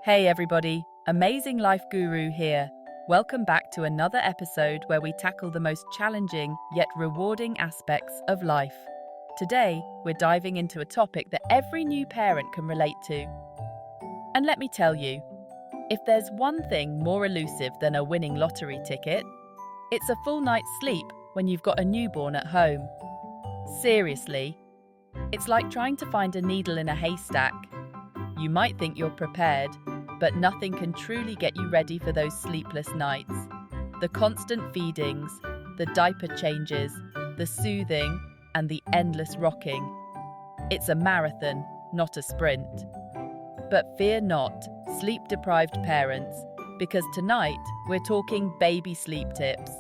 Hey everybody, Amazing Life Guru here. Welcome back to another episode where we tackle the most challenging yet rewarding aspects of life. Today, we're diving into a topic that every new parent can relate to. And let me tell you, if there's one thing more elusive than a winning lottery ticket, it's a full night's sleep when you've got a newborn at home. Seriously, it's like trying to find a needle in a haystack. You might think you're prepared, but nothing can truly get you ready for those sleepless nights. The constant feedings, the diaper changes, the soothing, and the endless rocking. It's a marathon, not a sprint. But fear not, sleep-deprived parents, because tonight we're talking baby sleep tips.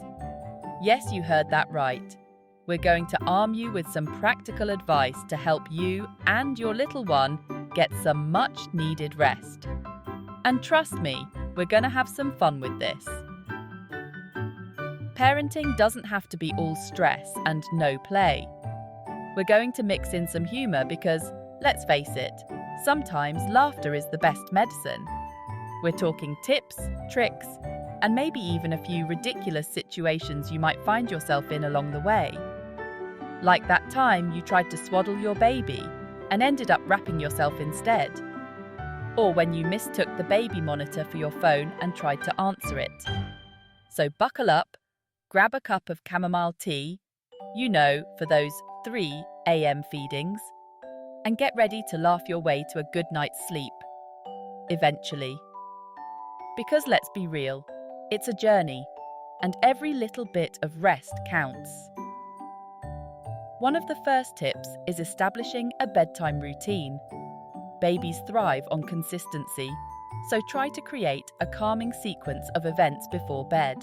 Yes, you heard that right. We're going to arm you with some practical advice to help you and your little one get some much-needed rest. And trust me, we're going to have some fun with this. Parenting doesn't have to be all stress and no play. We're going to mix in some humor because, let's face it, sometimes laughter is the best medicine. We're talking tips, tricks, and maybe even a few ridiculous situations you might find yourself in along the way. Like that time you tried to swaddle your baby and ended up wrapping yourself instead. Or when you mistook the baby monitor for your phone and tried to answer it. So buckle up, grab a cup of chamomile tea, for those 3 a.m. feedings, and get ready to laugh your way to a good night's sleep. Eventually. Because let's be real, it's a journey, and every little bit of rest counts. One of the first tips is establishing a bedtime routine. Babies thrive on consistency, so try to create a calming sequence of events before bed.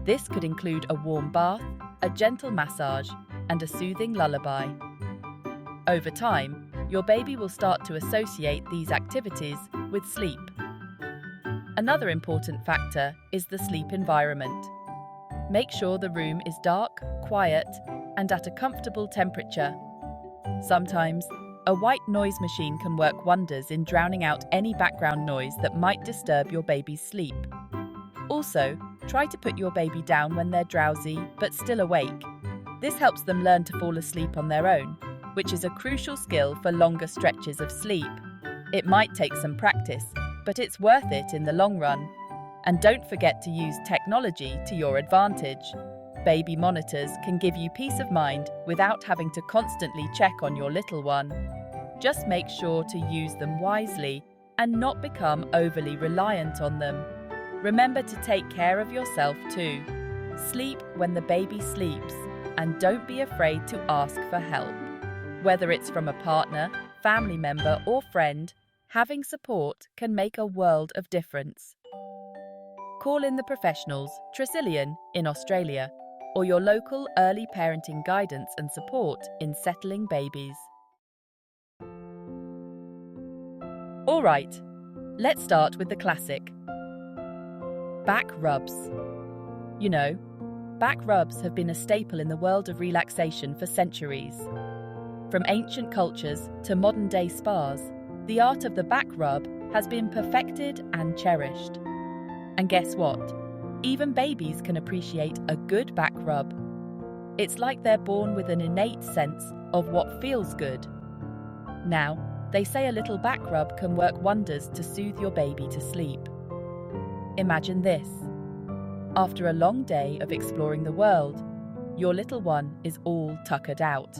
This could include a warm bath, a gentle massage, and a soothing lullaby. Over time, your baby will start to associate these activities with sleep. Another important factor is the sleep environment. Make sure the room is dark, quiet, and at a comfortable temperature. Sometimes, a white noise machine can work wonders in drowning out any background noise that might disturb your baby's sleep. Also, try to put your baby down when they're drowsy but still awake. This helps them learn to fall asleep on their own, which is a crucial skill for longer stretches of sleep. It might take some practice, but it's worth it in the long run. And don't forget to use technology to your advantage. Baby monitors can give you peace of mind without having to constantly check on your little one. Just make sure to use them wisely and not become overly reliant on them. Remember to take care of yourself too. Sleep when the baby sleeps, and don't be afraid to ask for help. Whether it's from a partner, family member, or friend, having support can make a world of difference. Call in the professionals, Tresillian in Australia, or your local early parenting guidance and support in settling babies. All right, let's start with the classic. Back rubs. Back rubs have been a staple in the world of relaxation for centuries. From ancient cultures to modern-day spas, the art of the back rub has been perfected and cherished. And guess what? Even babies can appreciate a good back rub. It's like they're born with an innate sense of what feels good. Now, they say a little back rub can work wonders to soothe your baby to sleep. Imagine this. After a long day of exploring the world, your little one is all tuckered out.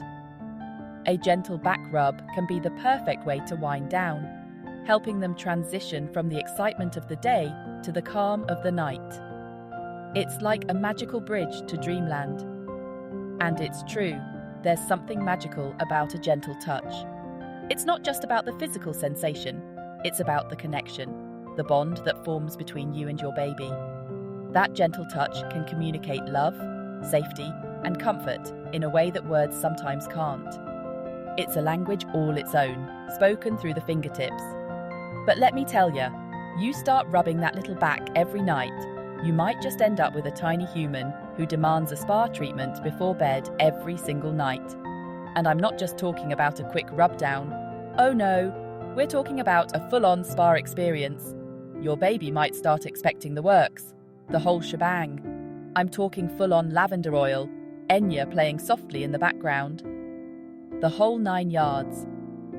A gentle back rub can be the perfect way to wind down, helping them transition from the excitement of the day to the calm of the night. It's like a magical bridge to dreamland. And it's true, there's something magical about a gentle touch. It's not just about the physical sensation, it's about the connection, the bond that forms between you and your baby. That gentle touch can communicate love, safety, and comfort in a way that words sometimes can't. It's a language all its own, spoken through the fingertips. But let me tell you start rubbing that little back every night, you might just end up with a tiny human who demands a spa treatment before bed every single night. And I'm not just talking about a quick rub down. Oh no, We're talking about a full-on spa experience. Your baby might start expecting the works, the whole shebang. I'm talking full-on lavender oil, Enya playing softly in the background. The whole 9 yards.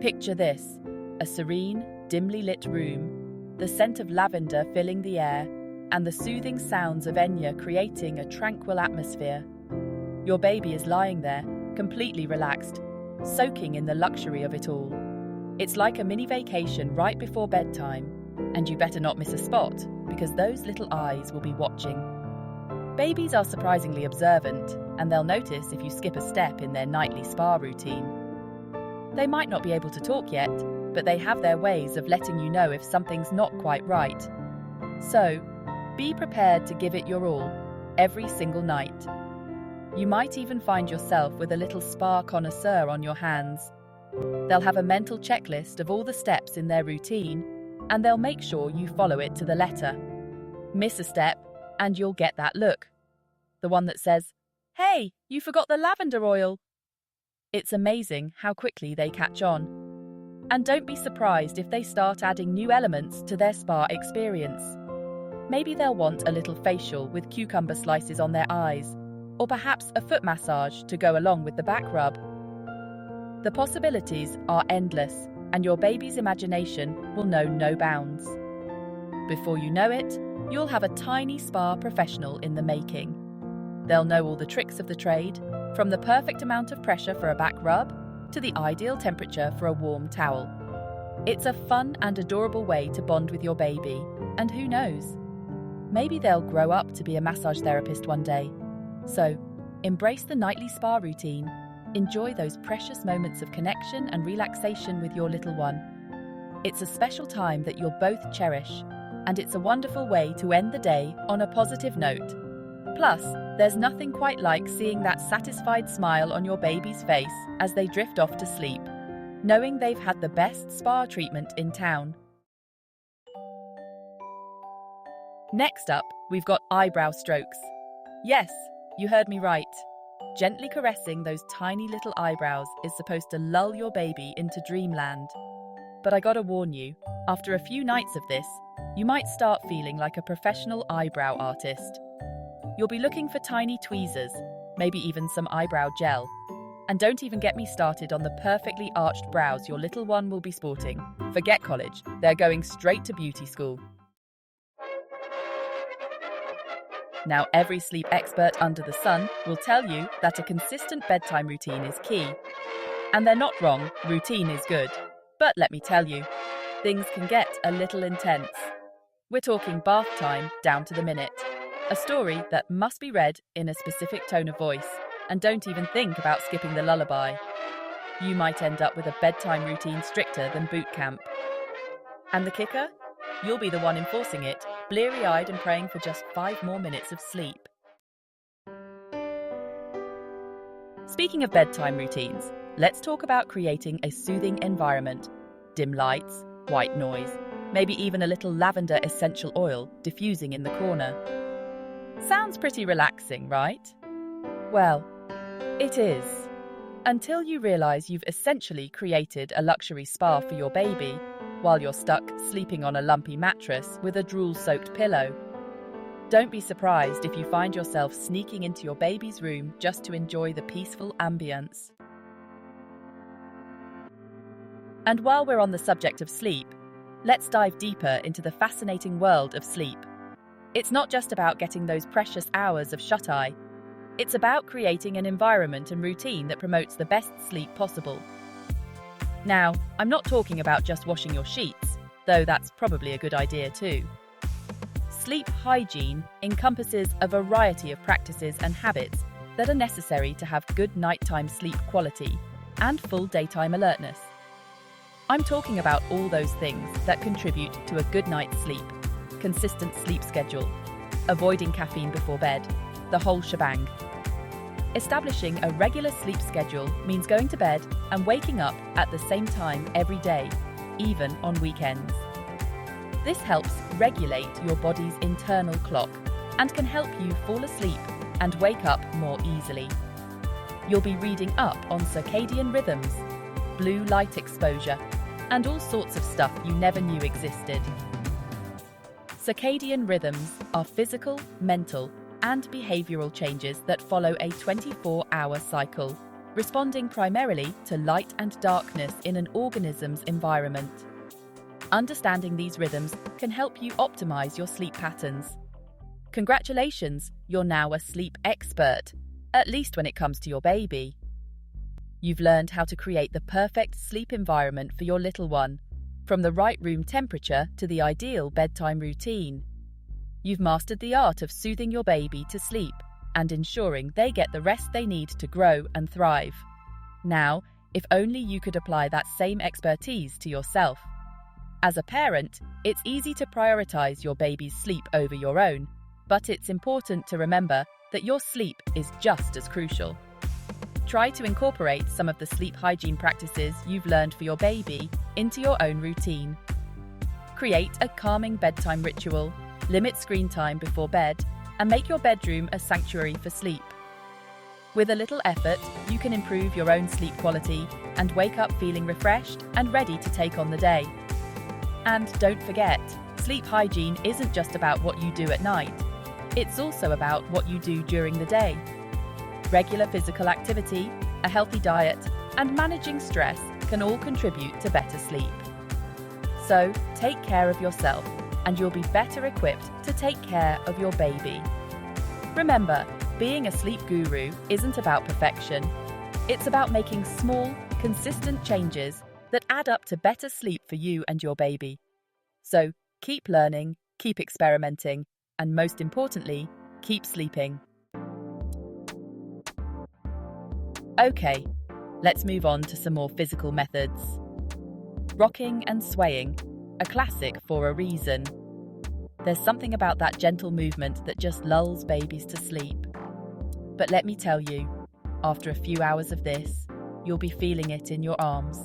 Picture this, a serene, dimly lit room, the scent of lavender filling the air, and the soothing sounds of Enya creating a tranquil atmosphere. Your baby is lying there, completely relaxed, soaking in the luxury of it all. It's like a mini vacation right before bedtime, and you better not miss a spot, because those little eyes will be watching. Babies are surprisingly observant, and they'll notice if you skip a step in their nightly spa routine. They might not be able to talk yet, but they have their ways of letting you know if something's not quite right. So, be prepared to give it your all, every single night. You might even find yourself with a little spa connoisseur on your hands. They'll have a mental checklist of all the steps in their routine, and they'll make sure you follow it to the letter. Miss a step, and you'll get that look. The one that says, "Hey, you forgot the lavender oil." It's amazing how quickly they catch on. And don't be surprised if they start adding new elements to their spa experience. Maybe they'll want a little facial with cucumber slices on their eyes, or perhaps a foot massage to go along with the back rub. The possibilities are endless, and your baby's imagination will know no bounds. Before you know it, you'll have a tiny spa professional in the making. They'll know all the tricks of the trade, from the perfect amount of pressure for a back rub to the ideal temperature for a warm towel. It's a fun and adorable way to bond with your baby, and who knows? Maybe they'll grow up to be a massage therapist one day. So, embrace the nightly spa routine. Enjoy those precious moments of connection and relaxation with your little one. It's a special time that you'll both cherish, and it's a wonderful way to end the day on a positive note. Plus, there's nothing quite like seeing that satisfied smile on your baby's face as they drift off to sleep, knowing they've had the best spa treatment in town. Next up, we've got eyebrow strokes. Yes, you heard me right. Gently caressing those tiny little eyebrows is supposed to lull your baby into dreamland. But I gotta warn you, after a few nights of this, you might start feeling like a professional eyebrow artist. You'll be looking for tiny tweezers, maybe even some eyebrow gel. And don't even get me started on the perfectly arched brows your little one will be sporting. Forget college, they're going straight to beauty school. Now, every sleep expert under the sun will tell you that a consistent bedtime routine is key. And they're not wrong, routine is good. But let me tell you, things can get a little intense. We're talking bath time down to the minute. A story that must be read in a specific tone of voice, and don't even think about skipping the lullaby. You might end up with a bedtime routine stricter than boot camp. And the kicker? You'll be the one enforcing it, bleary-eyed and praying for just 5 more minutes of sleep. Speaking of bedtime routines, let's talk about creating a soothing environment. Dim lights, white noise, maybe even a little lavender essential oil diffusing in the corner. Sounds pretty relaxing, right? Well, it is. Until you realize you've essentially created a luxury spa for your baby, while you're stuck sleeping on a lumpy mattress with a drool-soaked pillow. Don't be surprised if you find yourself sneaking into your baby's room just to enjoy the peaceful ambience. And while we're on the subject of sleep, let's dive deeper into the fascinating world of sleep. It's not just about getting those precious hours of shut-eye. It's about creating an environment and routine that promotes the best sleep possible. Now, I'm not talking about just washing your sheets, though that's probably a good idea too. Sleep hygiene encompasses a variety of practices and habits that are necessary to have good nighttime sleep quality and full daytime alertness. I'm talking about all those things that contribute to a good night's sleep: consistent sleep schedule, avoiding caffeine before bed, the whole shebang. Establishing a regular sleep schedule means going to bed and waking up at the same time every day, even on weekends. This helps regulate your body's internal clock and can help you fall asleep and wake up more easily. You'll be reading up on circadian rhythms, blue light exposure, and all sorts of stuff you never knew existed. Circadian rhythms are physical, mental, and behavioral changes that follow a 24-hour cycle, responding primarily to light and darkness in an organism's environment. Understanding these rhythms can help you optimize your sleep patterns. Congratulations, you're now a sleep expert, at least when it comes to your baby. You've learned how to create the perfect sleep environment for your little one, from the right room temperature to the ideal bedtime routine. You've mastered the art of soothing your baby to sleep and ensuring they get the rest they need to grow and thrive. Now, if only you could apply that same expertise to yourself. As a parent, it's easy to prioritize your baby's sleep over your own, but it's important to remember that your sleep is just as crucial. Try to incorporate some of the sleep hygiene practices you've learned for your baby into your own routine. Create a calming bedtime ritual, limit screen time before bed, and make your bedroom a sanctuary for sleep. With a little effort, you can improve your own sleep quality and wake up feeling refreshed and ready to take on the day. And don't forget, sleep hygiene isn't just about what you do at night. It's also about what you do during the day. Regular physical activity, a healthy diet, and managing stress can all contribute to better sleep. So, take care of yourself, and you'll be better equipped to take care of your baby. Remember, being a sleep guru isn't about perfection. It's about making small, consistent changes that add up to better sleep for you and your baby. So, keep learning, keep experimenting, and most importantly, keep sleeping. Okay, let's move on to some more physical methods. Rocking and swaying, a classic for a reason. There's something about that gentle movement that just lulls babies to sleep. But let me tell you, after a few hours of this, you'll be feeling it in your arms,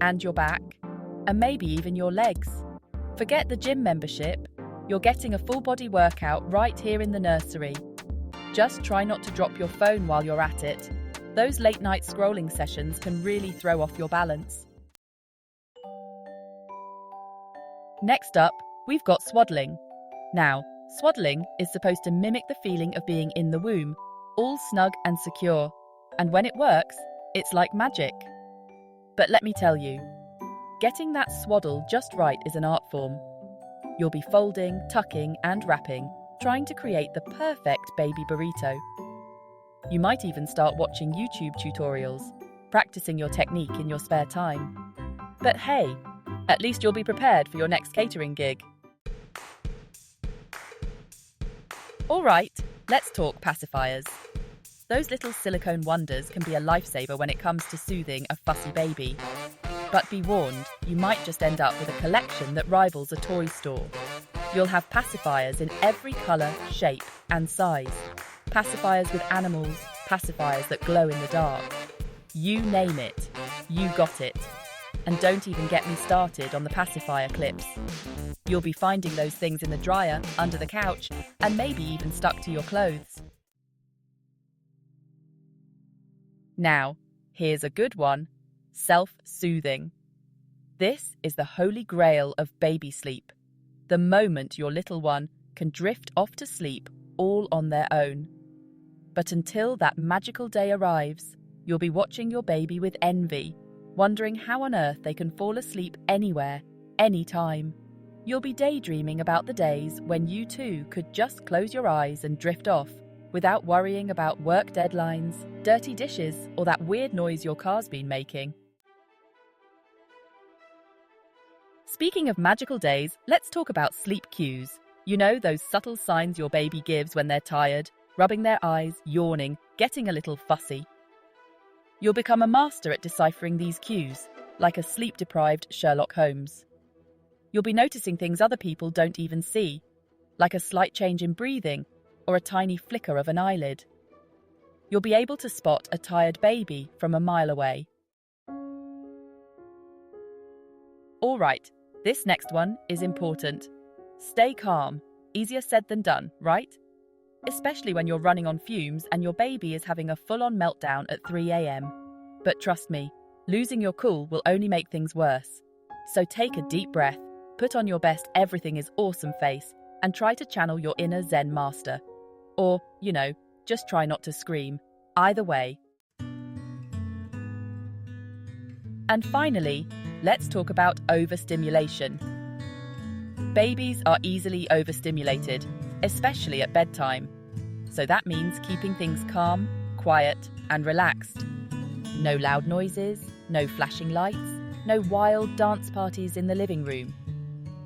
and your back, and maybe even your legs. Forget the gym membership, you're getting a full body workout right here in the nursery. Just try not to drop your phone while you're at it. Those late night scrolling sessions can really throw off your balance. Next up, we've got swaddling. Now, swaddling is supposed to mimic the feeling of being in the womb, all snug and secure. And when it works, it's like magic. But let me tell you, getting that swaddle just right is an art form. You'll be folding, tucking, and wrapping, trying to create the perfect baby burrito. You might even start watching YouTube tutorials, practicing your technique in your spare time. But hey, at least you'll be prepared for your next catering gig. All right, let's talk pacifiers. Those little silicone wonders can be a lifesaver when it comes to soothing a fussy baby. But be warned, you might just end up with a collection that rivals a toy store. You'll have pacifiers in every colour, shape, and size. Pacifiers with animals, pacifiers that glow in the dark. You name it, you got it. And don't even get me started on the pacifier clips. You'll be finding those things in the dryer, under the couch, and maybe even stuck to your clothes. Now, here's a good one. Self-soothing. This is the holy grail of baby sleep. The moment your little one can drift off to sleep all on their own. But until that magical day arrives, you'll be watching your baby with envy, wondering how on earth they can fall asleep anywhere, anytime. You'll be daydreaming about the days when you too could just close your eyes and drift off, without worrying about work deadlines, dirty dishes, or that weird noise your car's been making. Speaking of magical days, let's talk about sleep cues. You know, those subtle signs your baby gives when they're tired, rubbing their eyes, yawning, getting a little fussy. You'll become a master at deciphering these cues, like a sleep-deprived Sherlock Holmes. You'll be noticing things other people don't even see, like a slight change in breathing or a tiny flicker of an eyelid. You'll be able to spot a tired baby from a mile away. All right, this next one is important. Stay calm. Easier said than done, right? Especially when you're running on fumes and your baby is having a full-on meltdown at 3 a.m. But trust me, Losing your cool will only make things worse. So take a deep breath, put on your best everything is awesome face, and try to channel your inner Zen master. Or, just try not to scream. Either way. And finally, let's talk about overstimulation. Babies are easily overstimulated, especially at bedtime. So that means keeping things calm, quiet, and relaxed. No loud noises, no flashing lights, no wild dance parties in the living room.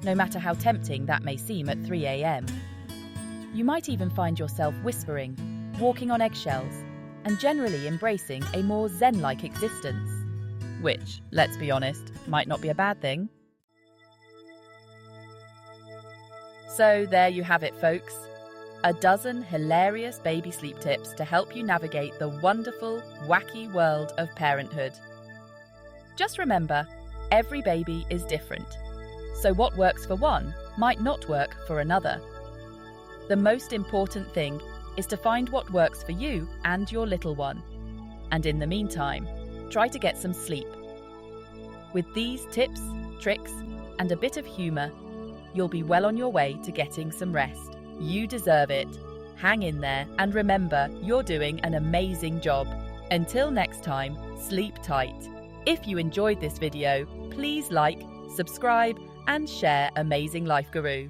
No matter how tempting that may seem at 3 a.m. You might even find yourself whispering, walking on eggshells, and generally embracing a more Zen-like existence. Which, let's be honest, might not be a bad thing. So there you have it, folks. A dozen hilarious baby sleep tips to help you navigate the wonderful, wacky world of parenthood. Just remember, every baby is different. So what works for one might not work for another. The most important thing is to find what works for you and your little one. And in the meantime, try to get some sleep. With these tips, tricks, and a bit of humor, you'll be well on your way to getting some rest. You deserve it. Hang in there and remember, you're doing an amazing job. Until next time, sleep tight. If you enjoyed this video, please like, subscribe, and share Amazing Life Guru.